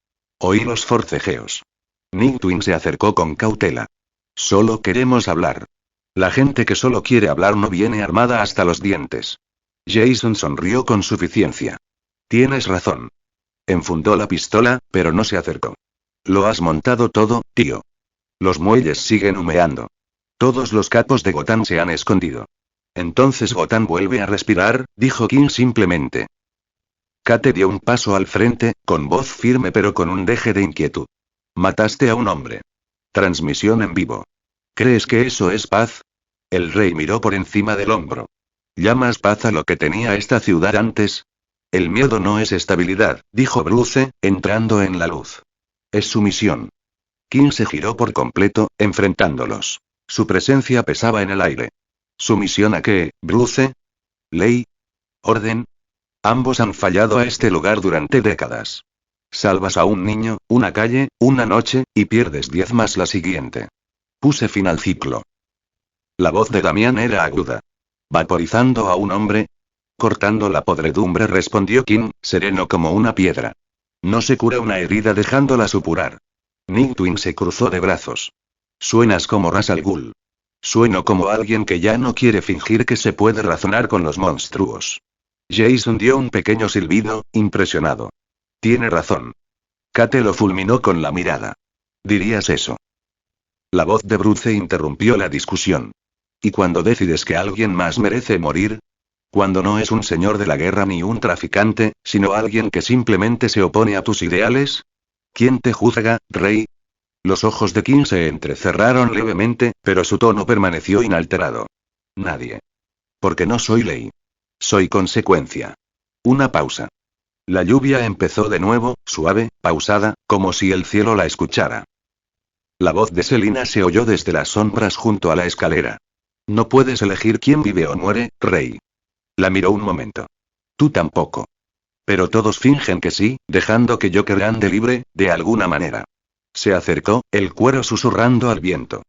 Oí los forcejeos. Nightwing se acercó con cautela. Solo queremos hablar. La gente que solo quiere hablar no viene armada hasta los dientes. Jason sonrió con suficiencia. Tienes razón. Enfundó la pistola, pero no se acercó. Lo has montado todo, tío. Los muelles siguen humeando. Todos los capos de Gotham se han escondido. Entonces Gotham vuelve a respirar, dijo King simplemente. Kate dio un paso al frente, con voz firme pero con un deje de inquietud. Mataste a un hombre. Transmisión en vivo. ¿Crees que eso es paz? El rey miró por encima del hombro. ¿Llamas paz a lo que tenía esta ciudad antes? El miedo no es estabilidad, dijo Bruce, entrando en la luz. Es sumisión. King se giró por completo, enfrentándolos. Su presencia pesaba en el aire. ¿Sumisión a qué, Bruce? ¿Ley? ¿Orden? Ambos han fallado a este lugar durante décadas. Salvas a un niño, una calle, una noche, y pierdes 10 más la siguiente. Puse fin al ciclo. La voz de Damián era aguda. ¿Vaporizando a un hombre? Cortando la podredumbre, respondió King, sereno como una piedra. No se cura una herida dejándola supurar. Nightwing se cruzó de brazos. Suenas como Ra's al Ghul. Sueno como alguien que ya no quiere fingir que se puede razonar con los monstruos. Jason dio un pequeño silbido, impresionado. Tiene razón. Kate lo fulminó con la mirada. ¿Dirías eso? La voz de Bruce interrumpió la discusión. ¿Y cuando decides que alguien más merece morir? Cuando no es un señor de la guerra ni un traficante, sino alguien que simplemente se opone a tus ideales. ¿Quién te juzga, rey? Los ojos de King se entrecerraron levemente, pero su tono permaneció inalterado. Nadie. Porque no soy ley. Soy consecuencia. Una pausa. La lluvia empezó de nuevo, suave, pausada, como si el cielo la escuchara. La voz de Selina se oyó desde las sombras junto a la escalera. No puedes elegir quién vive o muere, rey. La miró un momento. Tú tampoco. Pero todos fingen que sí, dejando que Joker ande libre, de alguna manera. Se acercó, el cuero susurrando al viento.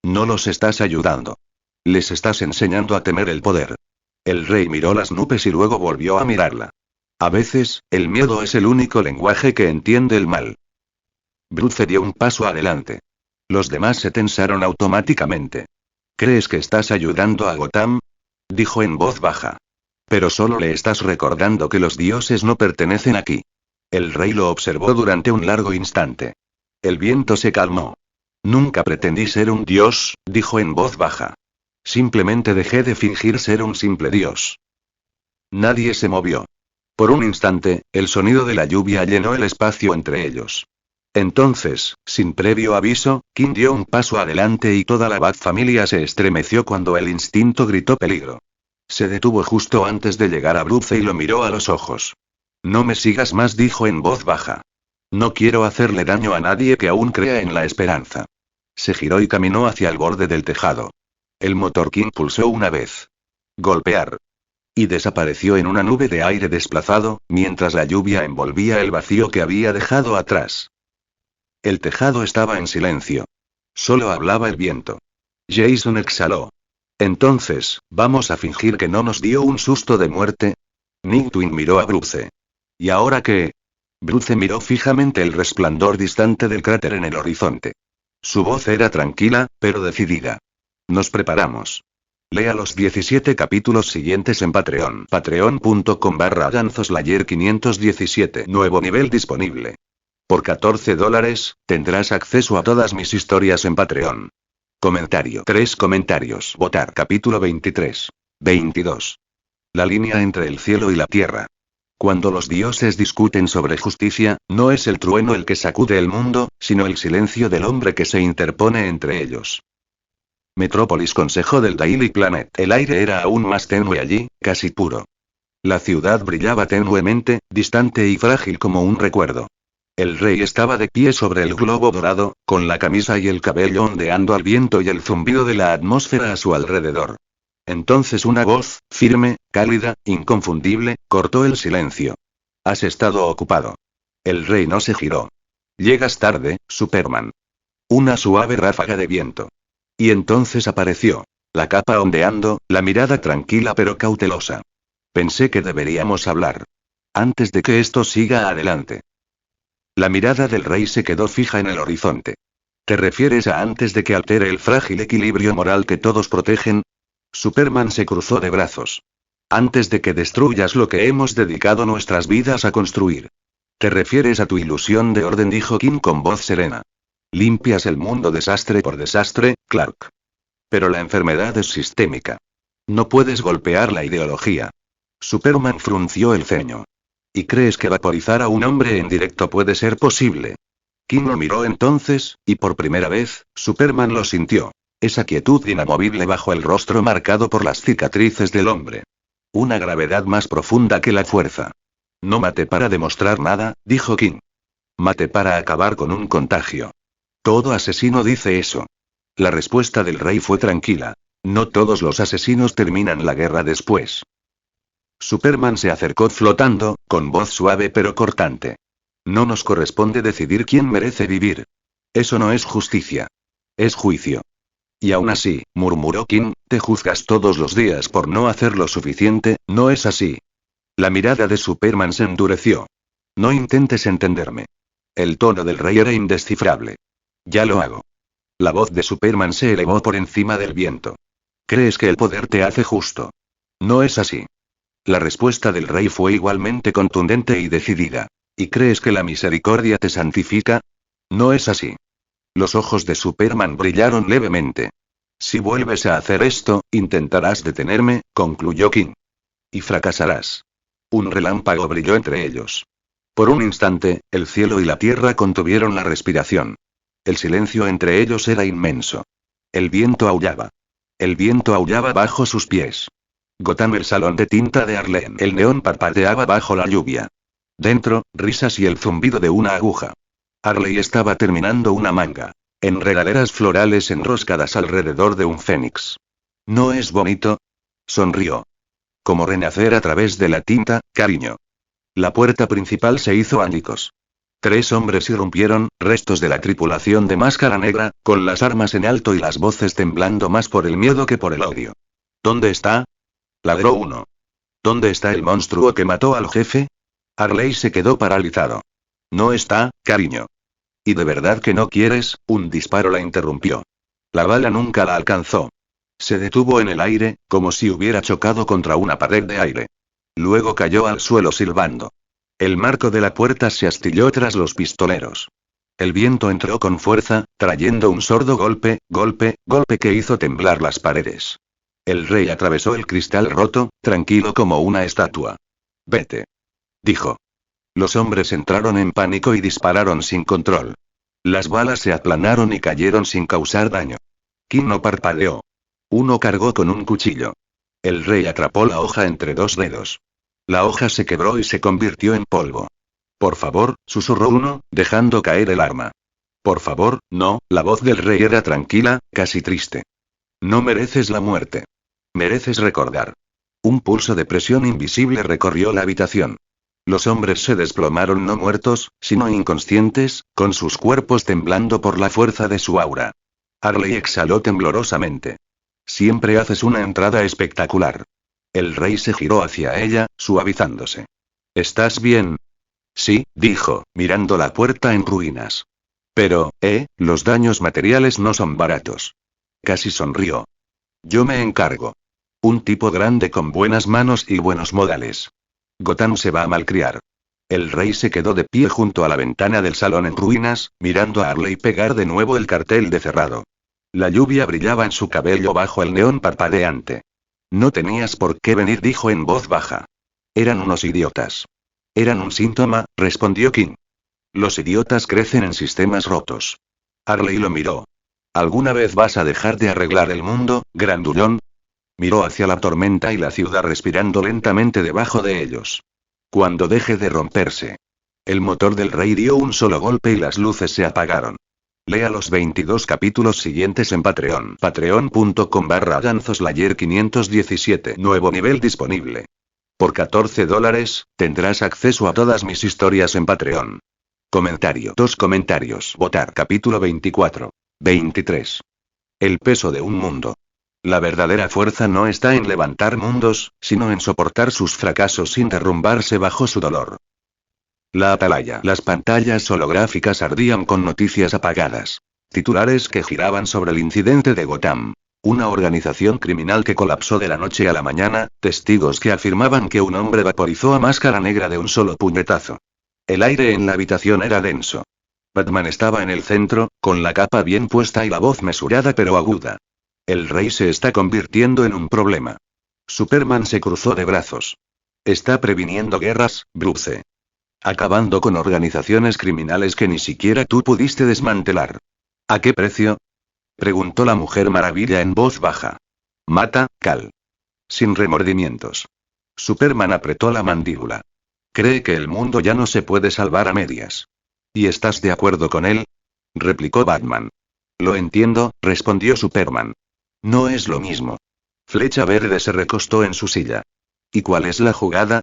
No los estás ayudando. Les estás enseñando a temer el poder. El rey miró las nubes y luego volvió a mirarla. A veces, el miedo es el único lenguaje que entiende el mal. Bruce dio un paso adelante. Los demás se tensaron automáticamente. ¿Crees que estás ayudando a Gotham? Dijo en voz baja. Pero solo le estás recordando que los dioses no pertenecen aquí. El rey lo observó durante un largo instante. El viento se calmó. Nunca pretendí ser un dios, dijo en voz baja. Simplemente dejé de fingir ser un simple dios. Nadie se movió. Por un instante, el sonido de la lluvia llenó el espacio entre ellos. Entonces, sin previo aviso, King dio un paso adelante y toda la Bat-familia se estremeció cuando el instinto gritó peligro. Se detuvo justo antes de llegar a Bruce y lo miró a los ojos. No me sigas más, dijo en voz baja. No quiero hacerle daño a nadie que aún crea en la esperanza. Se giró y caminó hacia el borde del tejado. El motor King pulsó una vez. Golpear. Y desapareció en una nube de aire desplazado, mientras la lluvia envolvía el vacío que había dejado atrás. El tejado estaba en silencio. Solo hablaba el viento. Jason exhaló. Entonces, ¿vamos a fingir que no nos dio un susto de muerte? Nightwing miró a Bruce. ¿Y ahora qué? Bruce miró fijamente el resplandor distante del cráter en el horizonte. Su voz era tranquila, pero decidida. Nos preparamos. Lea los 17 capítulos siguientes en Patreon. Patreon.com/AnzoSlayer517. Nuevo nivel disponible. Por $14, tendrás acceso a todas mis historias en Patreon. Comentario. 3 comentarios. Votar. Capítulo 23. 22. La línea entre el cielo y la tierra. Cuando los dioses discuten sobre justicia, no es el trueno el que sacude el mundo, sino el silencio del hombre que se interpone entre ellos. Metrópolis. Consejo del Daily Planet. El aire era aún más tenue allí, casi puro. La ciudad brillaba tenuemente, distante y frágil como un recuerdo. El rey estaba de pie sobre el globo dorado, con la camisa y el cabello ondeando al viento y el zumbido de la atmósfera a su alrededor. Entonces una voz, firme, cálida, inconfundible, cortó el silencio. Has estado ocupado. El rey no se giró. Llegas tarde, Superman. Una suave ráfaga de viento. Y entonces apareció. La capa ondeando, la mirada tranquila pero cautelosa. Pensé que deberíamos hablar. Antes de que esto siga adelante. La mirada del rey se quedó fija en el horizonte. ¿Te refieres a antes de que altere el frágil equilibrio moral que todos protegen? Superman se cruzó de brazos. Antes de que destruyas lo que hemos dedicado nuestras vidas a construir. ¿Te refieres a tu ilusión de orden?, dijo King con voz serena. Limpias el mundo desastre por desastre, Clark. Pero la enfermedad es sistémica. No puedes golpear la ideología. Superman frunció el ceño. ¿Y crees que vaporizar a un hombre en directo puede ser posible? King lo miró entonces, y por primera vez, Superman lo sintió. Esa quietud inamovible bajo el rostro marcado por las cicatrices del hombre. Una gravedad más profunda que la fuerza. No maté para demostrar nada, dijo King. Maté para acabar con un contagio. Todo asesino dice eso. La respuesta del rey fue tranquila. No todos los asesinos terminan la guerra después. Superman se acercó flotando, con voz suave pero cortante. No nos corresponde decidir quién merece vivir. Eso no es justicia. Es juicio. Y aún así, murmuró King, te juzgas todos los días por no hacer lo suficiente, ¿no es así? La mirada de Superman se endureció. No intentes entenderme. El tono del rey era indescifrable. Ya lo hago. La voz de Superman se elevó por encima del viento. ¿Crees que el poder te hace justo? No es así. La respuesta del rey fue igualmente contundente y decidida. ¿Y crees que la misericordia te santifica? No es así. Los ojos de Superman brillaron levemente. Si vuelves a hacer esto, intentarás detenerme, concluyó King. Y fracasarás. Un relámpago brilló entre ellos. Por un instante, el cielo y la tierra contuvieron la respiración. El silencio entre ellos era inmenso. El viento aullaba. El viento aullaba bajo sus pies. Gotham, el salón de tinta de Harlem. El neón parpadeaba bajo la lluvia. Dentro, risas y el zumbido de una aguja. Harley estaba terminando una manga. Enredaderas florales enroscadas alrededor de un fénix. ¿No es bonito? Sonrió. Como renacer a través de la tinta, cariño. La puerta principal se hizo añicos. 3 hombres irrumpieron, restos de la tripulación de Máscara Negra, con las armas en alto y las voces temblando más por el miedo que por el odio. ¿Dónde está? Ladró uno. ¿Dónde está el monstruo que mató al jefe? Harley se quedó paralizado. No está, cariño. ¿Y de verdad que no quieres? Un disparo la interrumpió. La bala nunca la alcanzó. Se detuvo en el aire, como si hubiera chocado contra una pared de aire. Luego cayó al suelo silbando. El marco de la puerta se astilló tras los pistoleros. El viento entró con fuerza, trayendo un sordo golpe, golpe, golpe que hizo temblar las paredes. El rey atravesó el cristal roto, tranquilo como una estatua. Vete. Dijo. Los hombres entraron en pánico y dispararon sin control. Las balas se aplanaron y cayeron sin causar daño. Kim no parpadeó. Uno cargó con un cuchillo. El rey atrapó la hoja entre dos dedos. La hoja se quebró y se convirtió en polvo. Por favor, susurró uno, dejando caer el arma. Por favor, no, la voz del rey era tranquila, casi triste. No mereces la muerte. Mereces recordar. Un pulso de presión invisible recorrió la habitación. Los hombres se desplomaron no muertos, sino inconscientes, con sus cuerpos temblando por la fuerza de su aura. Arley exhaló temblorosamente. Siempre haces una entrada espectacular. El rey se giró hacia ella, suavizándose. ¿Estás bien? Sí, dijo, mirando la puerta en ruinas. Pero, los daños materiales no son baratos. Casi sonrió. Yo me encargo. Un tipo grande con buenas manos y buenos modales. Gotham se va a malcriar. El rey se quedó de pie junto a la ventana del salón en ruinas, mirando a Arley pegar de nuevo el cartel de cerrado. La lluvia brillaba en su cabello bajo el neón parpadeante. No tenías por qué venir, dijo en voz baja. Eran unos idiotas. Eran un síntoma, respondió King. Los idiotas crecen en sistemas rotos. Arley lo miró. ¿Alguna vez vas a dejar de arreglar el mundo, grandullón? Miró hacia la tormenta y la ciudad respirando lentamente debajo de ellos. Cuando deje de romperse. El motor del rey dio un solo golpe y las luces se apagaron. Lea los 22 capítulos siguientes en Patreon. Patreon.com/AdanzoSlayer 517. Nuevo nivel disponible. Por $14, tendrás acceso a todas mis historias en Patreon. Comentario. 2 comentarios. Votar. Capítulo 24. 23. El peso de un mundo. La verdadera fuerza no está en levantar mundos, sino en soportar sus fracasos sin derrumbarse bajo su dolor. La atalaya. Las pantallas holográficas ardían con noticias apagadas. Titulares que giraban sobre el incidente de Gotham. Una organización criminal que colapsó de la noche a la mañana, testigos que afirmaban que un hombre vaporizó a Máscara Negra de un solo puñetazo. El aire en la habitación era denso. Batman estaba en el centro, con la capa bien puesta y la voz mesurada pero aguda. El rey se está convirtiendo en un problema. Superman se cruzó de brazos. Está previniendo guerras, Bruce. Acabando con organizaciones criminales que ni siquiera tú pudiste desmantelar. ¿A qué precio? Preguntó la Mujer Maravilla en voz baja. Mata, Cal. Sin remordimientos. Superman apretó la mandíbula. Cree que el mundo ya no se puede salvar a medias. ¿Y estás de acuerdo con él? Replicó Batman. Lo entiendo, respondió Superman. No es lo mismo. Flecha Verde se recostó en su silla. ¿Y cuál es la jugada?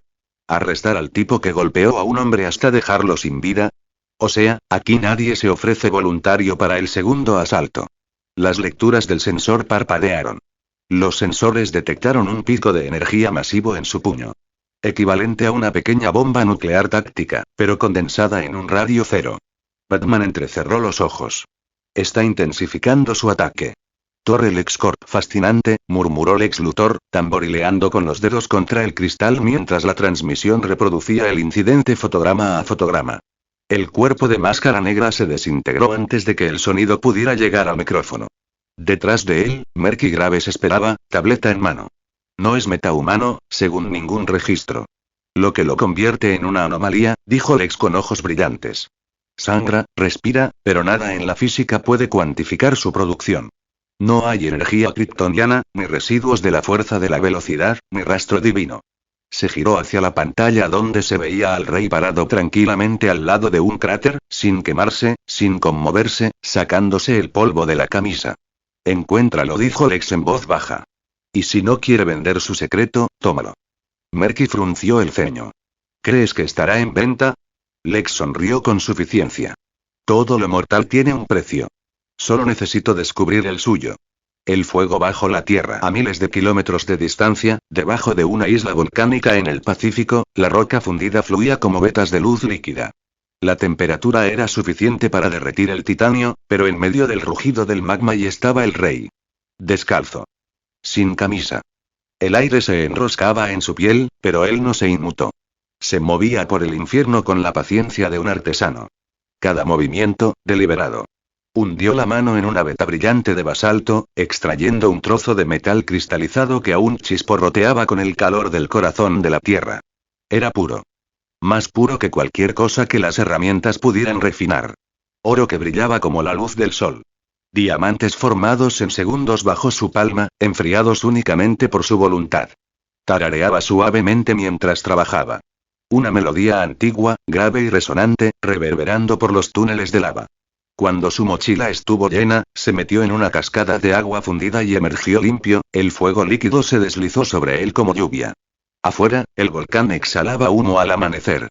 ¿Arrestar al tipo que golpeó a un hombre hasta dejarlo sin vida? O sea, aquí nadie se ofrece voluntario para el segundo asalto. Las lecturas del sensor parpadearon. Los sensores detectaron un pico de energía masivo en su puño. Equivalente a una pequeña bomba nuclear táctica, pero condensada en un radio cero. Batman entrecerró los ojos. Está intensificando su ataque. Torre LexCorp. Fascinante, murmuró Lex Luthor, tamborileando con los dedos contra el cristal mientras la transmisión reproducía el incidente fotograma a fotograma. El cuerpo de Máscara Negra se desintegró antes de que el sonido pudiera llegar al micrófono. Detrás de él, Merky Graves esperaba, tableta en mano. No es metahumano, según ningún registro. Lo que lo convierte en una anomalía, dijo Lex con ojos brillantes. Sangra, respira, pero nada en la física puede cuantificar su producción. No hay energía kryptoniana, ni residuos de la fuerza de la velocidad, ni rastro divino. Se giró hacia la pantalla donde se veía al rey parado tranquilamente al lado de un cráter, sin quemarse, sin conmoverse, sacándose el polvo de la camisa. Encuéntralo, dijo Lex en voz baja. Y si no quiere vender su secreto, tómalo. Merky frunció el ceño. ¿Crees que estará en venta? Lex sonrió con suficiencia. Todo lo mortal tiene un precio. Solo necesito descubrir el suyo. El fuego bajo la tierra a miles de kilómetros de distancia, debajo de una isla volcánica en el Pacífico, la roca fundida fluía como vetas de luz líquida. La temperatura era suficiente para derretir el titanio, pero en medio del rugido del magma y estaba el rey. Descalzo. Sin camisa. El aire se enroscaba en su piel, pero él no se inmutó. Se movía por el infierno con la paciencia de un artesano. Cada movimiento, deliberado. Hundió la mano en una veta brillante de basalto, extrayendo un trozo de metal cristalizado que aún chisporroteaba con el calor del corazón de la tierra. Era puro. Más puro que cualquier cosa que las herramientas pudieran refinar. Oro que brillaba como la luz del sol. Diamantes formados en segundos bajo su palma, enfriados únicamente por su voluntad. Tarareaba suavemente mientras trabajaba. Una melodía antigua, grave y resonante, reverberando por los túneles de lava. Cuando su mochila estuvo llena, se metió en una cascada de agua fundida y emergió limpio, el fuego líquido se deslizó sobre él como lluvia. Afuera, el volcán exhalaba humo al amanecer.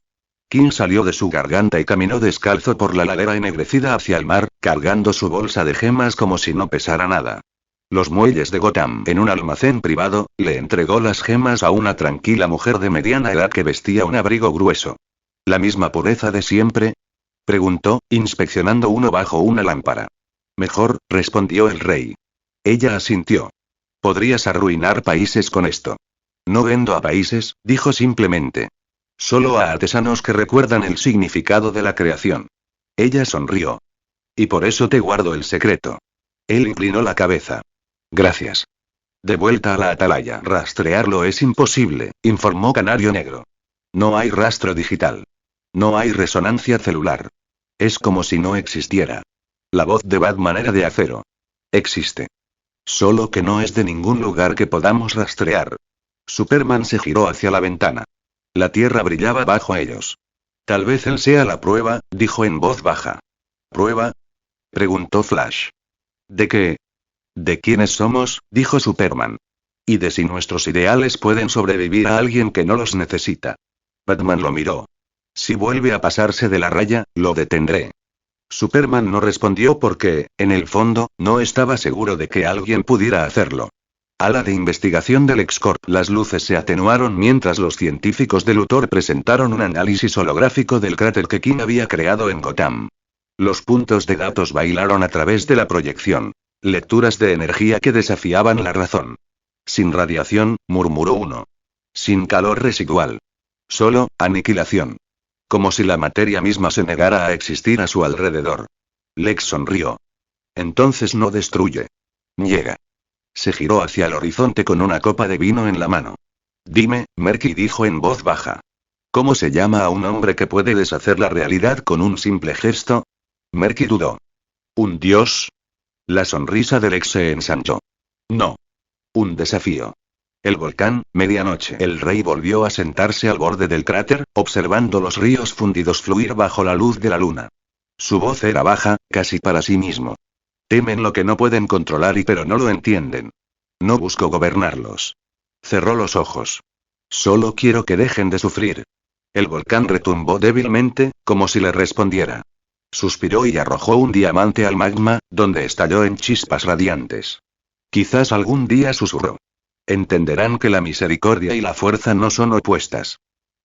King salió de su garganta y caminó descalzo por la ladera ennegrecida hacia el mar, cargando su bolsa de gemas como si no pesara nada. Los muelles de Gotham, en un almacén privado, le entregó las gemas a una tranquila mujer de mediana edad que vestía un abrigo grueso. ¿La misma pureza de siempre?, preguntó, inspeccionando uno bajo una lámpara. Mejor, respondió el rey. Ella asintió. Podrías arruinar países con esto. No vendo a países, dijo simplemente. Solo a artesanos que recuerdan el significado de la creación. Ella sonrió. Y por eso te guardo el secreto. Él inclinó la cabeza. Gracias. De vuelta a la atalaya. Rastrearlo es imposible, informó Canario Negro. No hay rastro digital. No hay resonancia celular. Es como si no existiera. La voz de Batman era de acero. Existe. Solo que no es de ningún lugar que podamos rastrear. Superman se giró hacia la ventana. La tierra brillaba bajo ellos. Tal vez él sea la prueba, dijo en voz baja. ¿Prueba?, preguntó Flash. ¿De qué? ¿De quiénes somos?, dijo Superman. Y de si nuestros ideales pueden sobrevivir a alguien que no los necesita. Batman lo miró. Si vuelve a pasarse de la raya, lo detendré. Superman no respondió porque, en el fondo, no estaba seguro de que alguien pudiera hacerlo. Ala de investigación del X-Corp. Las luces se atenuaron mientras los científicos de Luthor presentaron un análisis holográfico del cráter que King había creado en Gotham. Los puntos de datos bailaron a través de la proyección. Lecturas de energía que desafiaban la razón. Sin radiación, murmuró uno. Sin calor residual. Solo, aniquilación. Como si la materia misma se negara a existir a su alrededor. Lex sonrió. Entonces no destruye. Niega. Se giró hacia el horizonte con una copa de vino en la mano. Dime, Merky dijo en voz baja. ¿Cómo se llama a un hombre que puede deshacer la realidad con un simple gesto? Merky dudó. ¿Un dios? La sonrisa del ex se ensanchó. No. Un desafío. El volcán, medianoche. El rey volvió a sentarse al borde del cráter, observando los ríos fundidos fluir bajo la luz de la luna. Su voz era baja, casi para sí mismo. Temen lo que no pueden controlar pero no lo entienden. No busco gobernarlos. Cerró los ojos. Solo quiero que dejen de sufrir. El volcán retumbó débilmente, como si le respondiera. Suspiró y arrojó un diamante al magma, donde estalló en chispas radiantes. Quizás algún día, susurró. Entenderán que la misericordia y la fuerza no son opuestas.